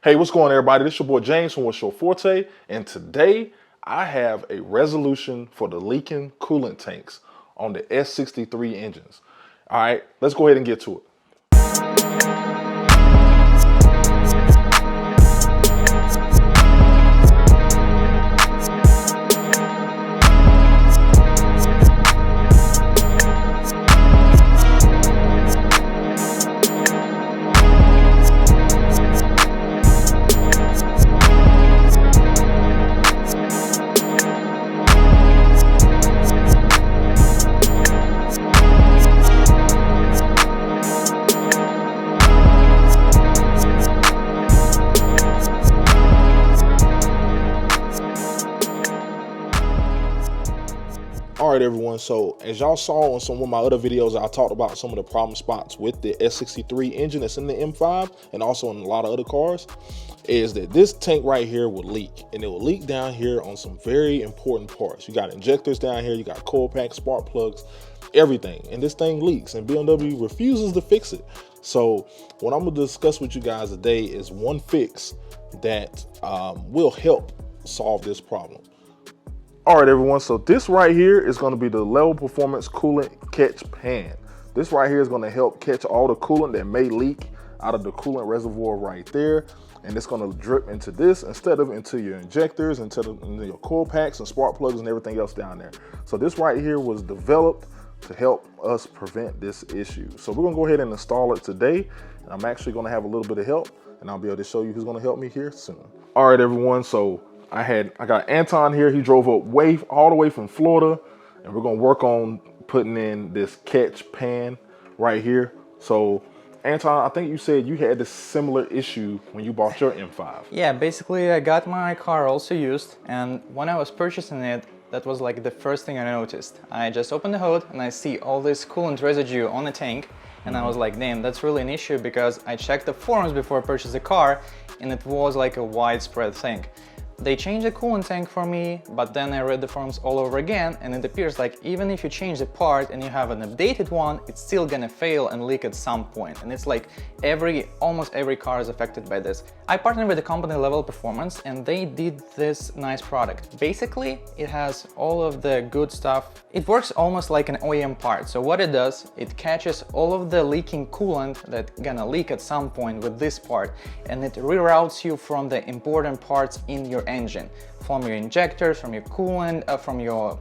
Hey, what's going on, everybody? This is your boy James from Forte, and today I have a resolution for the leaking coolant tanks on the S63 engines. All right, let's go ahead and get to it. All right, everyone, so as y'all saw on some of my other videos, I talked about some of the problem spots with the S63 engine that's in the M5 and also in a lot of other cars, is that this tank right here will leak, and it will leak down here on some very important parts. You got injectors down here, you got coil packs, spark plugs, everything, and this thing leaks, and BMW refuses to fix it. So what I'm gonna discuss with you guys today is one fix that will help solve this problem. All right, everyone, so this right here is going to be the level performance coolant catch pan. This right here is going to help catch all the coolant that may leak out of the coolant reservoir right there, and it's going to drip into this instead of into your injectors, into your coil packs and spark plugs and everything else down there. So this right here was developed to help us prevent this issue. So we're going to go ahead and install it today, and I'm actually going to have a little bit of help, and I'll be able to show you who's going to help me here soon. All right, everyone, so I got Anton here. He drove up all the way from Florida, and we're gonna work on putting in this catch pan right here. So Anton, I think you said you had this similar issue when you bought your M5. Yeah, basically I got my car also used, and when I was purchasing it, that was like the first thing I noticed. I just opened the hood and I see all this coolant residue on the tank, and I was like, damn, that's really an issue, because I checked the forums before I purchased the car, and it was like a widespread thing. They changed the coolant tank for me, but then I read the forums all over again, and it appears like even if you change the part and you have an updated one, it's still gonna fail and leak at some point. And it's like almost every car is affected by this. I partnered with the company Level Performance, and they did this nice product. Basically, it has all of the good stuff. It works almost like an OEM part. So what it does, it catches all of the leaking coolant that's gonna leak at some point with this part, and it reroutes you from the important parts in your engine, from your injectors, from your coolant, from your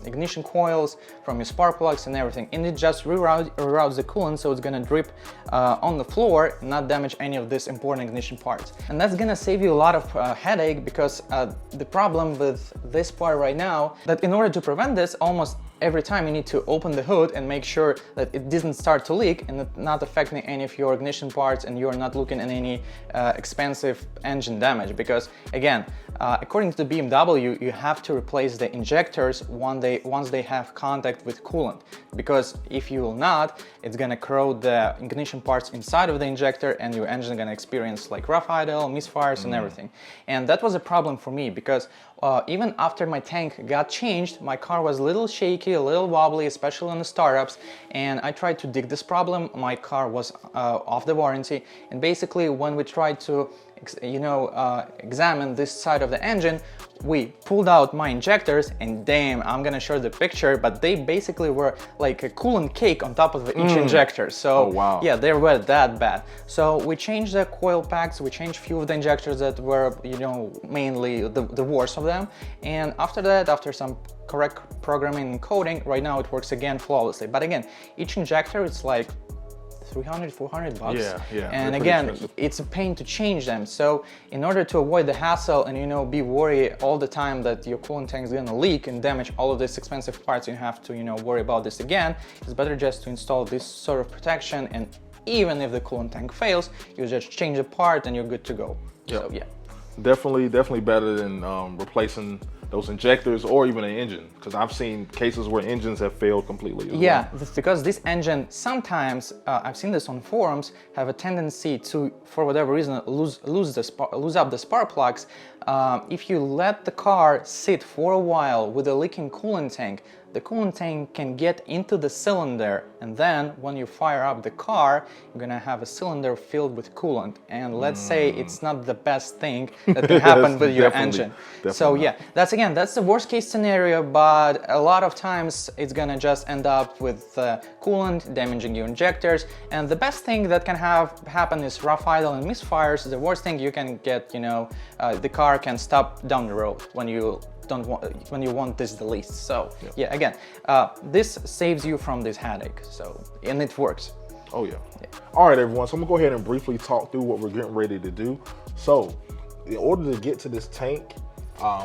ignition coils, from your spark plugs and everything, and it just reroutes the coolant so it's gonna drip on the floor and not damage any of these important ignition parts. And that's gonna save you a lot of headache, because the problem with this part right now, that in order to prevent this, almost every time you need to open the hood and make sure that it doesn't start to leak and not affecting any of your ignition parts, and you're not looking at any expensive engine damage. Because again, according to the BMW, you have to replace the injectors once they have contact with coolant, because if you will not, it's gonna corrode the ignition parts inside of the injector, and your engine is gonna experience like rough idle, misfires and everything. And that was a problem for me, because even after my tank got changed, my car was a little shaky, a little wobbly, especially on the startups, and I tried to dig this problem. My car was off the warranty, and basically when we tried to examine this side of the engine, we pulled out my injectors, and damn, I'm gonna show the picture, but they basically were like a coolant cake on top of each injector. So wow. Yeah, they were that bad. So we changed the coil packs, we changed a few of the injectors that were, mainly the worst of them. And after that, after some correct programming and coding, right now it works again flawlessly. But again, each injector, it's like $300-400 bucks. Yeah. And again, it's a pain to change them. So in order to avoid the hassle and be worried all the time that your coolant tank is gonna leak and damage all of these expensive parts, you have to worry about this again, it's better just to install this sort of protection, and even if the coolant tank fails, you just change the part and you're good to go. Yep. So yeah, definitely better than replacing those injectors or even an engine, because I've seen cases where engines have failed completely as yeah, well. Because this engine sometimes, I've seen this on forums, have a tendency to, for whatever reason, lose up the spark plugs. If you let the car sit for a while with a leaking coolant tank, the coolant tank can get into the cylinder, and then when you fire up the car, you're gonna have a cylinder filled with coolant. And let's say it's not the best thing that can happen with your engine. So yeah, that's the worst case scenario, but a lot of times it's gonna just end up with coolant damaging your injectors. And the best thing that can happen is rough idle and misfires. The worst thing you can get, the car can stop down the road when you want this the least. So yeah, again, this saves you from this headache. So, and it works. Oh yeah. All right, everyone. So I'm gonna go ahead and briefly talk through what we're getting ready to do. So in order to get to this tank,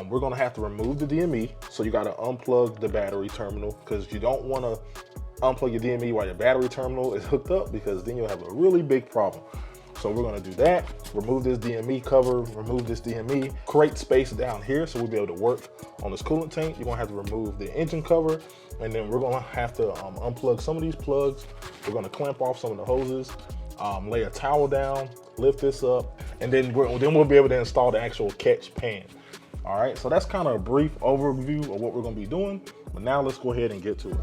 we're gonna have to remove the DME. So you gotta unplug the battery terminal, because you don't wanna unplug your DME while your battery terminal is hooked up, because then you'll have a really big problem. So we're gonna do that, remove this DME cover, remove this DME, create space down here so we'll be able to work on this coolant tank. You're gonna have to remove the engine cover, and then we're gonna have to unplug some of these plugs. We're gonna clamp off some of the hoses, lay a towel down, lift this up, and then we'll be able to install the actual catch pan. All right, so that's kind of a brief overview of what we're gonna be doing, but now let's go ahead and get to it.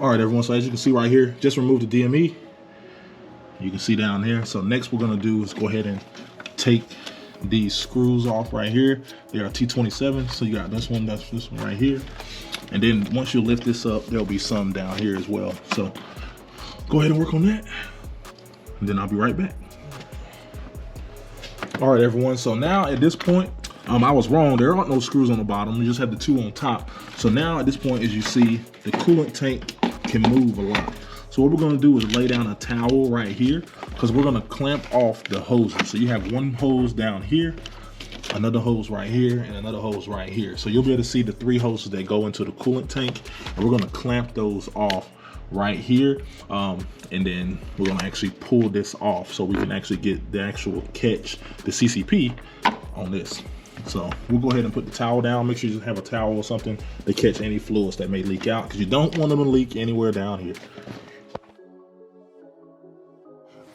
All right, everyone, so as you can see right here, just remove the DME. You can see down there. So next we're gonna do is go ahead and take these screws off right here. They are T27, so you got this one, that's this one right here. And then once you lift this up, there'll be some down here as well. So go ahead and work on that, and then I'll be right back. All right, everyone, so now at this point, I was wrong. There aren't no screws on the bottom. You just have the two on top. So now at this point, as you see, the coolant tank can move a lot. So what we're gonna do is lay down a towel right here, because we're gonna clamp off the hoses. So you have one hose down here, another hose right here, and another hose right here. So you'll be able to see the three hoses that go into the coolant tank, and we're gonna clamp those off right here. And then we're gonna actually pull this off so we can actually get the actual catch, the CCP on this. So we'll go ahead and put the towel down. Make sure you just have a towel or something to catch any fluids that may leak out, because you don't want them to leak anywhere down here.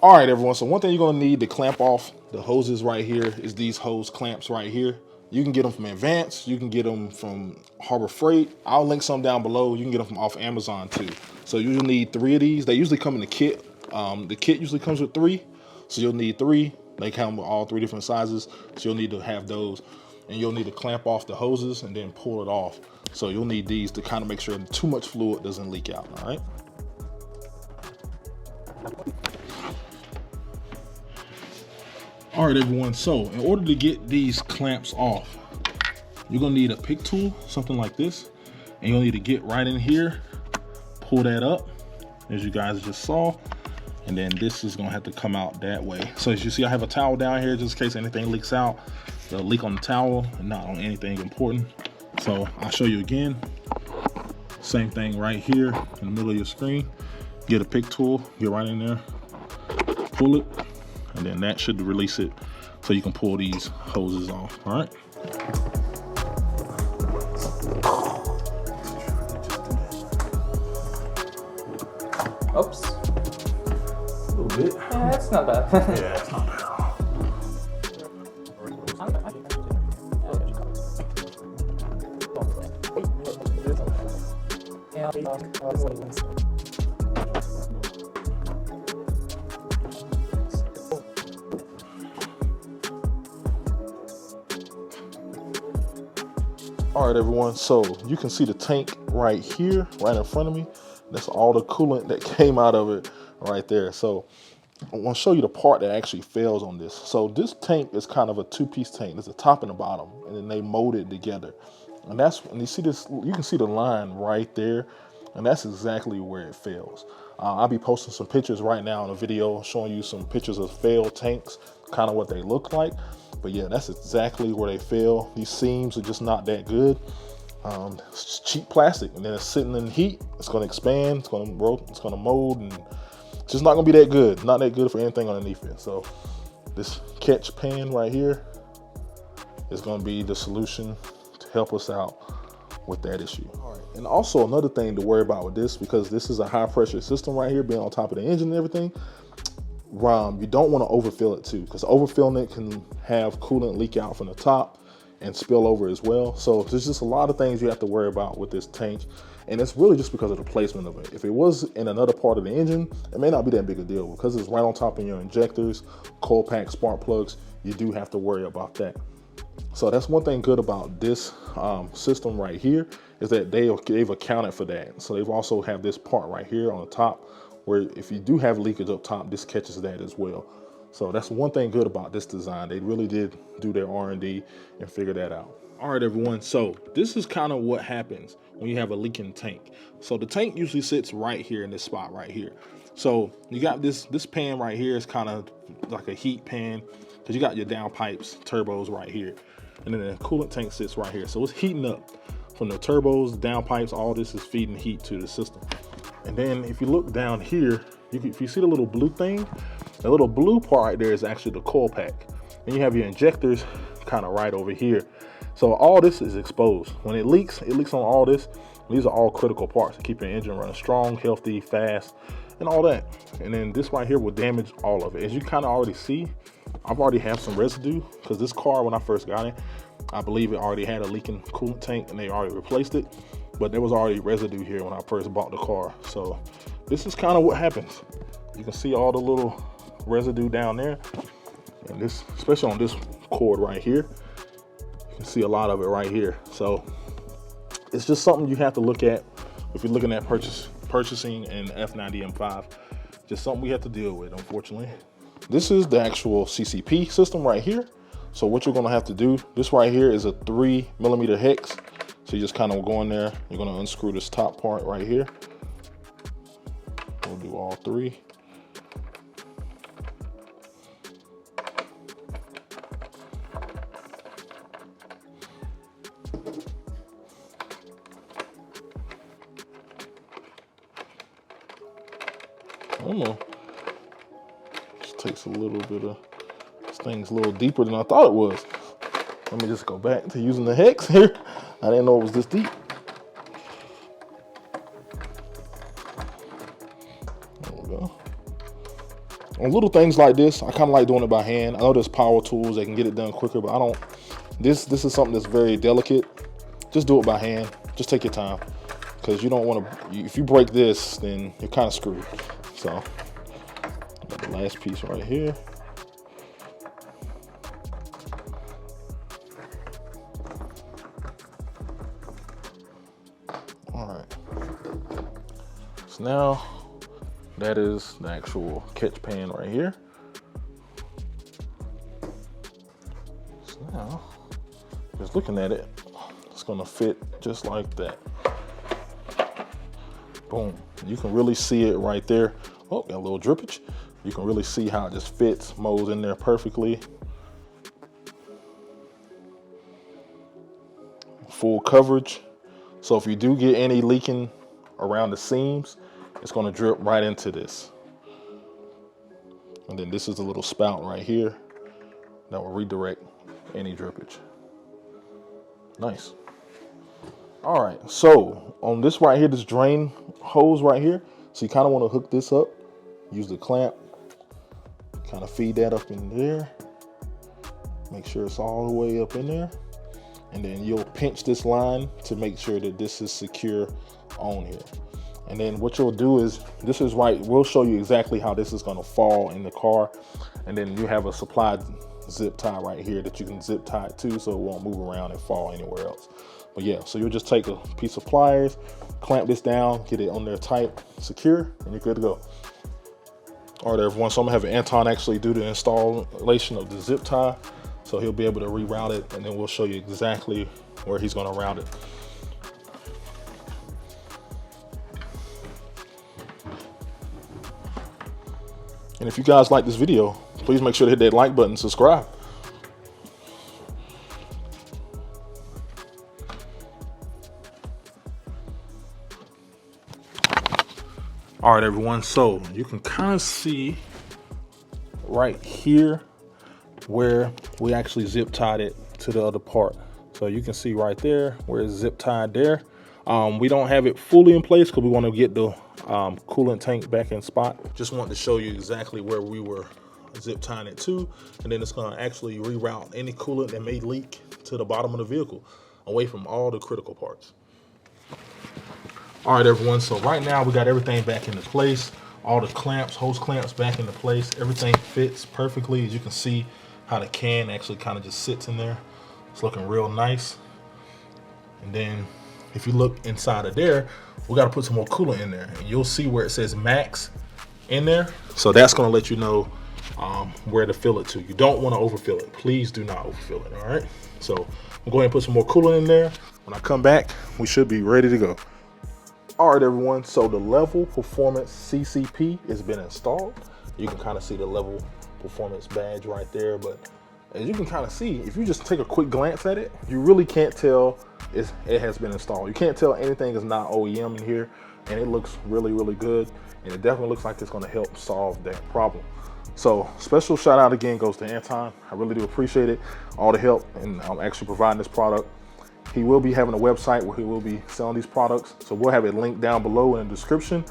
All right, everyone, so one thing you're gonna need to clamp off the hoses right here is these hose clamps right here. You can get them from Advance, you can get them from Harbor Freight. I'll link some down below. You can get them from off Amazon too. So you'll need 3 of these. They usually come in the kit. The kit usually comes with 3, so you'll need 3. They come with all 3 different sizes, so you'll need to have those, and you'll need to clamp off the hoses and then pull it off. So you'll need these to kind of make sure too much fluid doesn't leak out, all right? All right, everyone, so in order to get these clamps off, you're gonna need a pick tool, something like this, and you'll need to get right in here, pull that up, as you guys just saw, and then this is gonna have to come out that way. So as you see, I have a towel down here just in case anything leaks out. It'll leak on the towel and not on anything important. So I'll show you again. Same thing right here in the middle of your screen. Get a pick tool, get right in there, pull it, and then that should release it so you can pull these hoses off, all right? Oops. A little bit. Yeah, that's not bad. Yeah, it's not bad. All right, everyone, so you can see the tank right here, right in front of me. That's all the coolant that came out of it right there. So I want to show you the part that actually fails on this. So this tank is kind of a 2-piece tank. There's a top and a bottom, and then they molded together. And you see this, you can see the line right there, and that's exactly where it fails. I'll be posting some pictures right now in a video showing you some pictures of failed tanks, kind of what they look like. But yeah, that's exactly where they fail. These seams are just not that good. It's just cheap plastic, and then it's sitting in heat. It's going to expand. It's going to mold, and It's just not gonna be that good. Not that good for anything underneath it. So this catch pan right here is gonna be the solution to help us out with that issue. All right. And also another thing to worry about with this, because this is a high pressure system right here, being on top of the engine and everything, you don't want to overfill it too, because overfilling it can have coolant leak out from the top and spill over as well. So there's just a lot of things you have to worry about with this tank. And it's really just because of the placement of it. If it was in another part of the engine, it may not be that big a deal. Because it's right on top of your injectors, coil pack, spark plugs, you do have to worry about that. So that's one thing good about this system right here, is that they've accounted for that. So they've also have this part right here on the top, where if you do have leakage up top, this catches that as well. So that's one thing good about this design. They really did do their R&D and figure that out. All right, everyone, so this is kind of what happens when you have a leaking tank. So the tank usually sits right here in this spot right here. So you got this pan right here is kind of like a heat pan, because you got your downpipes, turbos right here. And then the coolant tank sits right here. So it's heating up from the turbos, downpipes, all this is feeding heat to the system. And then if you look down here, if you see the little blue thing, the little blue part right there is actually the coil pack. And you have your injectors kind of right over here. So all this is exposed. When it leaks on all this. These are all critical parts to keep your engine running strong, healthy, fast, and all that. And then this right here will damage all of it. As you kind of already see, I've already have some residue, because this car, when I first got it, I believe it already had a leaking coolant tank and they already replaced it. But there was already residue here when I first bought the car. So this is kind of what happens. You can see all the little residue down there. And this, especially on this cord right here, you can see a lot of it right here. So it's just something you have to look at if you're looking at purchasing an F90 M5. Just something we have to deal with, unfortunately. This is the actual CCP system right here. So what you're gonna have to do, this right here is a 3mm hex. So you just kind of go in there, you're gonna unscrew this top part right here. We'll do all three. I don't know. Just takes a little bit of, this thing's a little deeper than I thought it was. Let me just go back to using the hex here. I didn't know it was this deep. There we go. On little things like this, I kind of like doing it by hand. I know there's power tools that can get it done quicker, but I don't. This is something that's very delicate. Just do it by hand. Just take your time, because you don't want to. If you break this, then you're kind of screwed. So, got the last piece right here. All right. So now that is the actual catch pan right here. So now, just looking at it, it's gonna fit just like that. Boom. You can really see it right there. Oh, got a little drippage. You can really see how it just fits, molds in there perfectly. Full coverage. So if you do get any leaking around the seams, it's gonna drip right into this. And then this is a little spout right here that will redirect any drippage. Nice. All right, so on this right here, this drain hose right here, so you kind of want to hook this up, use the clamp, kind of feed that up in there, make sure it's all the way up in there, and then you'll pinch this line to make sure that this is secure on here. And then what you'll do is, this is right, we'll show you exactly how this is going to fall in the car, and then you have a supplied zip tie right here that you can zip tie it to, so it won't move around and fall anywhere else. But yeah, so you'll just take a piece of pliers, clamp this down, get it on there tight, secure, and you're good to go. All right, everyone, so I'm gonna have Anton actually do the installation of the zip tie, so he'll be able to reroute it, and then we'll show you exactly where he's gonna route it. And if you guys like this video, please make sure to hit that like button, subscribe. All right, everyone, so you can kind of see right here where we actually zip tied it to the other part. So you can see right there where it's zip tied there. We don't have it fully in place because we want to get the coolant tank back in spot. Just wanted to show you exactly where we were zip tying it to, and then it's going to actually reroute any coolant that may leak to the bottom of the vehicle, away from all the critical parts. All right, everyone, so right now we got everything back into place. All the clamps, hose clamps back into place. Everything fits perfectly. As you can see how the can actually kind of just sits in there. It's looking real nice. And then if you look inside of there, we got to put some more coolant in there. And you'll see where it says max in there. So that's going to let you know where to fill it to. You don't want to overfill it. Please do not overfill it, all right? So we'll go ahead and put some more coolant in there. When I come back, we should be ready to go. All right, everyone, so the Level Performance CCP has been installed. You can kind of see the Level Performance badge right there, but as you can kind of see, if you just take a quick glance at it, you really can't tell it has been installed. You can't tell anything is not OEM in here, and it looks really, really good, and it definitely looks like it's going to help solve that problem. So special shout out again goes to Anton. I really do appreciate it, all the help, and I'm actually providing this product. He will be having a website where he will be selling these products. So we'll have it linked down below in the description,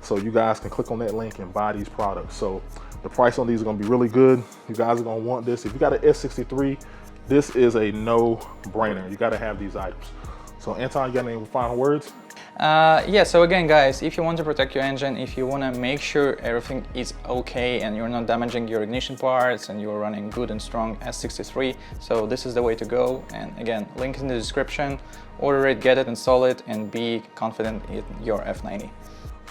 so you guys can click on that link and buy these products. So the price on these is gonna be really good. You guys are gonna want this. If you got an S63, this is a no-brainer. You gotta have these items. So Anton, you got any final words? Yeah, so again, guys, if you want to protect your engine, if you want to make sure everything is okay and you're not damaging your ignition parts and you're running good and strong S63, so this is the way to go. And again, link in the description. Order it, get it, install it, and be confident in your F90.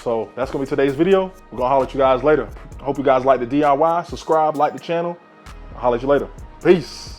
So that's gonna be today's video. We're gonna holler at you guys later. Hope you guys like the DIY. Subscribe, like the channel. I'll holler at you later. Peace.